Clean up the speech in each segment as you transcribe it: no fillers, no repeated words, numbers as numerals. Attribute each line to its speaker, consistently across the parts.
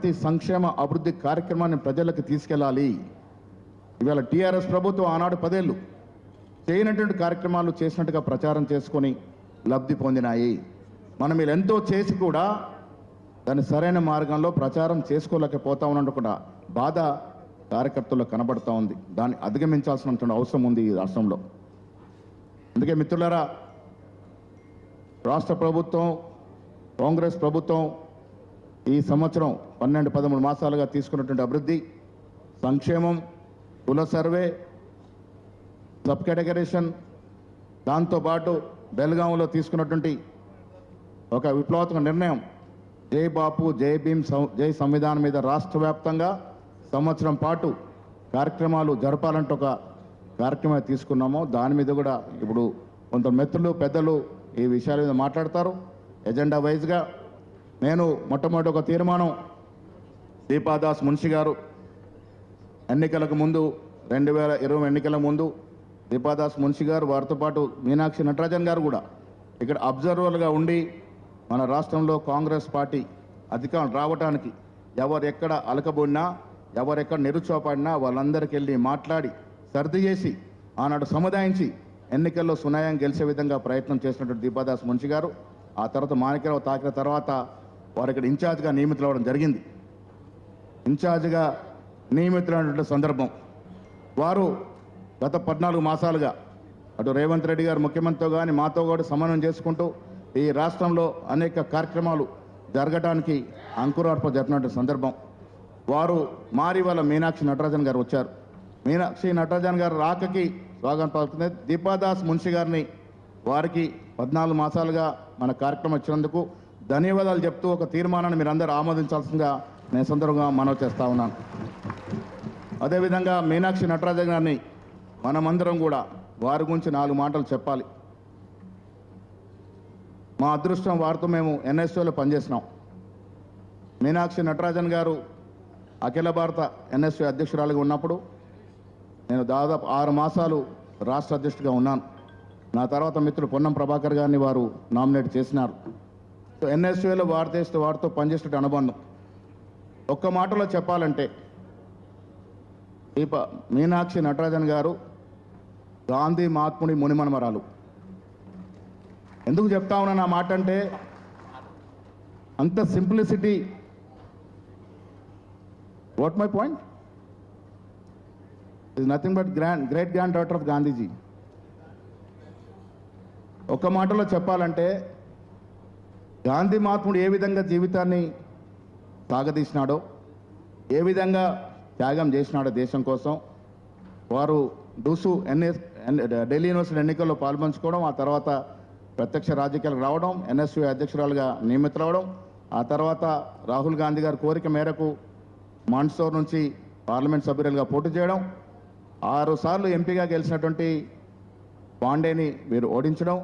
Speaker 1: ప్రతి సంక్షేమ అభివృద్ధి కార్యక్రమాన్ని ప్రజలకు తీసుకెళ్లాలి. ఇవాళ టీఆర్ఎస్ ప్రభుత్వం ఆనాడు 10 ఏళ్ళు చేయనటువంటి కార్యక్రమాలు చేసినట్టుగా ప్రచారం చేసుకొని లబ్ధి పొందినాయి. మనం వీళ్ళు ఎంతో చేసి కూడా దాన్ని సరైన మార్గంలో ప్రచారం చేసుకోలేకపోతా ఉన్నట్టు కూడా బాధ కార్యకర్తల్లో కనబడుతూ ఉంది. దాన్ని అధిగమించాల్సినటువంటి అవసరం ఉంది ఈ రాష్ట్రంలో. అందుకే మిత్రులారా, రాష్ట్ర ప్రభుత్వం, కాంగ్రెస్ ప్రభుత్వం ఈ సంవత్సరం 12-13 మాసాలుగా తీసుకున్నటువంటి అభివృద్ధి, సంక్షేమం, కుల సర్వే, సబ్ కేటగరేషన్, దాంతోపాటు బెల్గాంలో తీసుకున్నటువంటి ఒక విప్లవాత్మక నిర్ణయం జై బాపు జై భీమ్ జై సంవిధానం మీద రాష్ట్ర వ్యాప్తంగా సంవత్సరం పాటు కార్యక్రమాలు జరపాలంటే ఒక కార్యక్రమం తీసుకున్నాము. దాని మీద కూడా ఇప్పుడు కొంత మిత్రులు పెద్దలు ఈ విషయాల మీద మాట్లాడతారు. ఎజెండా వైజ్గా నేను మొట్టమొదటి ఒక తీర్మానం దీపాదాస్ మున్షి గారు ఎన్నికలకు ముందు 2020 ఎన్నికల ముందు దీపాదాస్ మున్షి గారు, వారితో పాటు మీనాక్షి నటరాజన్ గారు కూడా ఇక్కడ అబ్జర్వర్గా ఉండి మన రాష్ట్రంలో కాంగ్రెస్ పార్టీ అధికారం రావడానికి ఎవరు ఎక్కడ అలకబోడినా, ఎవరెక్కడ నిరుత్సాహపడినా వాళ్ళందరికీ వెళ్ళి మాట్లాడి సర్ది చేసి ఆనాడు సముదాయించి ఎన్నికల్లో సునాయం గెలిచే విధంగా ప్రయత్నం చేసినటువంటి దీపాదాస్ మున్షి గారు ఆ తర్వాత మాణిక్యరావు తాకిన తర్వాత వారు ఇక్కడ ఇన్ఛార్జ్గా నియమితులవడం జరిగింది. ఇన్ఛార్జ్గా నియమితులైనటువంటి సందర్భం వారు గత 14 మాసాలుగా అటు రేవంత్ రెడ్డి గారు ముఖ్యమంత్రితో కానీ మాతో కూడా సమన్వయం చేసుకుంటూ ఈ రాష్ట్రంలో అనేక కార్యక్రమాలు జరగడానికి అంకురార్పణ జరిపినటువంటి సందర్భం. వారు మారి వాళ్ళ మీనాక్షి నటరాజన్ గారు వచ్చారు. మీనాక్షి నటరాజన్ గారు రాకకి స్వాగతం పలుకుతుంది. దీపాదాస్ మున్షి గారిని వారికి 14 మాసాలుగా మన కార్యక్రమం ఇచ్చినందుకు ధన్యవాదాలు చెప్తూ ఒక తీర్మానాన్ని మీరు అందరూ ఆమోదించాల్సిందిగా నేను సందర్భంగా మనవి చేస్తా ఉన్నాను. అదేవిధంగా మీనాక్షి నటరాజన్ గారిని మనమందరం కూడా వారి గురించి 4 మాటలు చెప్పాలి. మా అదృష్టం వారితో మేము ఎన్ఎస్యూలో పనిచేసినాం. మీనాక్షి నటరాజన్ గారు అఖిల భారత ఎన్ఎస్యూ అధ్యక్షురాలుగా ఉన్నప్పుడు నేను దాదాపు 6 మాసాలు రాష్ట్ర అధ్యక్షుడిగా ఉన్నాను. నా తర్వాత మిత్రుడు పొన్నం ప్రభాకర్ గారిని వారు నామినేట్ చేసినారు. సో ఎన్ఎస్యూలో వారితో పనిచేసే అనుబంధం ఒక్క మాటలో చెప్పాలంటే మీనాక్షి నటరాజన్ గారు గాంధీ మహాత్ముడి మునిమనమరాలు. ఎందుకు చెప్తా ఉన్నాను ఆ మాట అంటే అంత simplicity. What my point is nothing but great granddaughter of Gandhiji. ఒక మాటలో చెప్పాలంటే గాంధీ మహాత్ముడు ఏ విధంగా జీవితాన్ని సాగదీసినాడో, ఏ విధంగా త్యాగం చేసినాడో దేశం కోసం, వారు ఢిల్లీ యూనివర్సిటీ ఎన్నికల్లో పాల్పంచుకోవడం, ఆ తర్వాత ప్రత్యక్ష రాజకీయాలకు రావడం, ఎన్ఎస్యూ అధ్యక్షురాలుగా నియమితులవడం, ఆ తర్వాత రాహుల్ గాంధీ గారి కోరిక మేరకు మాండ్సోర్ నుంచి పార్లమెంట్ సభ్యులుగా పోటీ చేయడం, 6 సార్లు ఎంపీగా గెలిచినటువంటి పాండేని వీరు ఓడించడం,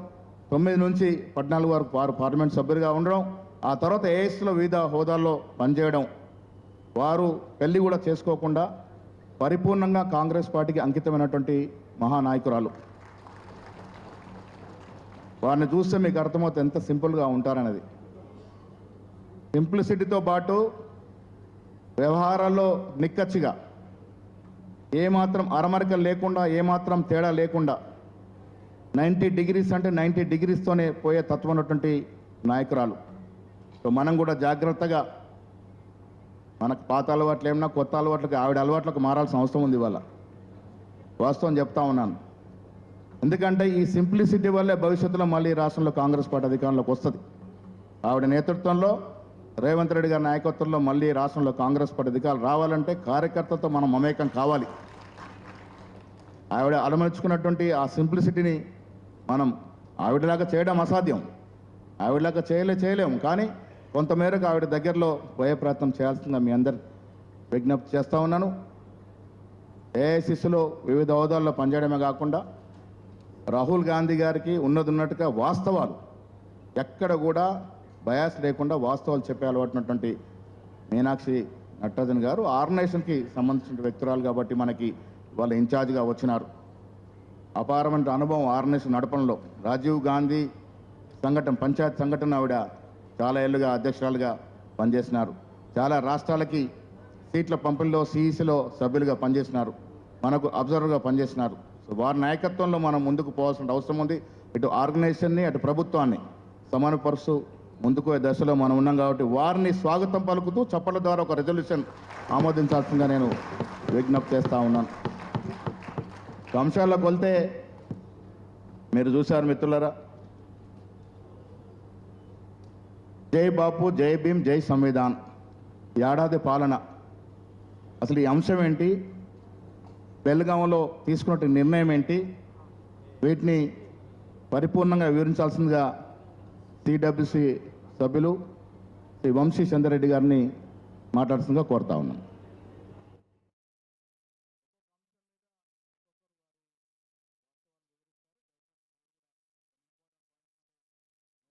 Speaker 1: 9 నుంచి 14 వరకు వారు పార్లమెంట్ సభ్యులుగా ఉండడం, ఆ తర్వాత ఏఎస్లో వివిధ హోదాల్లో పనిచేయడం, వారు పెళ్లి కూడా చేసుకోకుండా పరిపూర్ణంగా కాంగ్రెస్ పార్టీకి అంకితమైనటువంటి మహానాయకురాలు. వారిని చూస్తే మీకు అర్థమవుతుంది ఎంత సింపుల్గా ఉంటారనేది. సింప్లిసిటీతో పాటు వ్యవహారాల్లో నిక్కచ్చిగా, ఏమాత్రం అరమరికలు లేకుండా, ఏమాత్రం తేడా లేకుండా 90 డిగ్రీస్ అంటే 90 డిగ్రీస్తోనే పోయే తత్వం ఉన్నటువంటి నాయకురాలు. సో మనం కూడా జాగ్రత్తగా మనకు పాత అలవాట్లు ఏమన్నా కొత్త అలవాట్లకి ఆవిడ అలవాట్లకు మారాల్సిన అవసరం ఉంది. ఇవాళ వాస్తవం చెప్తా ఉన్నాను. ఎందుకంటే ఈ సింప్లిసిటీ వల్లే భవిష్యత్తులో మళ్ళీ రాష్ట్రంలో కాంగ్రెస్ పార్టీ అధికారంలోకి వస్తుంది. ఆవిడ నేతృత్వంలో, రేవంత్ రెడ్డి గారి నాయకత్వంలో మళ్ళీ రాష్ట్రంలో కాంగ్రెస్ పార్టీ అధికారులు రావాలంటే కార్యకర్తలతో మనం మమేకం కావాలి. ఆవిడ అలమర్చుకున్నటువంటి ఆ సింప్లిసిటీని మనం ఆవిడలాగా చేయడం అసాధ్యం, ఆవిడలాగా చేయలేము. కానీ కొంతమేరకు ఆవిడ దగ్గరలో పోయే ప్రయత్నం చేయాల్సిందిగా మీ అందరు విజ్ఞప్తి చేస్తూ ఉన్నాను. ఏఐసిసిలో వివిధ హోదాల్లో పనిచేయడమే కాకుండా రాహుల్ గాంధీ గారికి ఉన్నట్టుగా వాస్తవాలు, ఎక్కడ కూడా బయాస్ లేకుండా వాస్తవాలు చెప్పే అలవాటున్నటువంటి మీనాక్షి నటరాజన్ గారు ఆర్గనైజేషన్కి సంబంధించిన వ్యక్తురాలు కాబట్టి మనకి వాళ్ళ ఇన్ఛార్జ్గా వచ్చినారు. అపారమైన అనుభవం ఆర్గనైజేషన్ నడపడంలో. రాజీవ్ గాంధీ సంఘటన, పంచాయత్ సంఘటన ఆవిడ చాలా ఏళ్ళుగా అధ్యక్షురాలుగా పనిచేసినారు. చాలా రాష్ట్రాలకి సీట్ల పంపిణీలో సిఈసిలో సభ్యులుగా పనిచేసినారు, మనకు అబ్జర్వర్గా పనిచేసినారు. సో వారి నాయకత్వంలో మనం ముందుకు పోవాల్సిన అవసరం ఉంది. ఇటు ఆర్గనైజేషన్ని అటు ప్రభుత్వాన్ని సమానపరుస్తూ ముందుకు పోయే దశలో మనం ఉన్నాం కాబట్టి వారిని స్వాగతం పలుకుతూ చప్పట్ల ద్వారా ఒక రెజల్యూషన్ ఆమోదించాల్సిందిగా నేను విజ్ఞప్తి చేస్తూ ఉన్నాను. అంశాల్లోకి వెళ్తే మీరు చూశారు మిత్రులారా, జై బాపు, జై భీమ్, జై సంవిధాన్, ఏడాది పాలన. అసలు ఈ అంశం ఏంటి, బెల్గాంలో తీసుకున్న నిర్ణయం ఏంటి, వీటిని పరిపూర్ణంగా వివరించాల్సిందిగా సిడబ్ల్యూసి సభ్యులు శ్రీ వంశీ చంద్రరెడ్డి గారిని మాట్లాడుతుందిగా కోరుతా ఉన్నాను.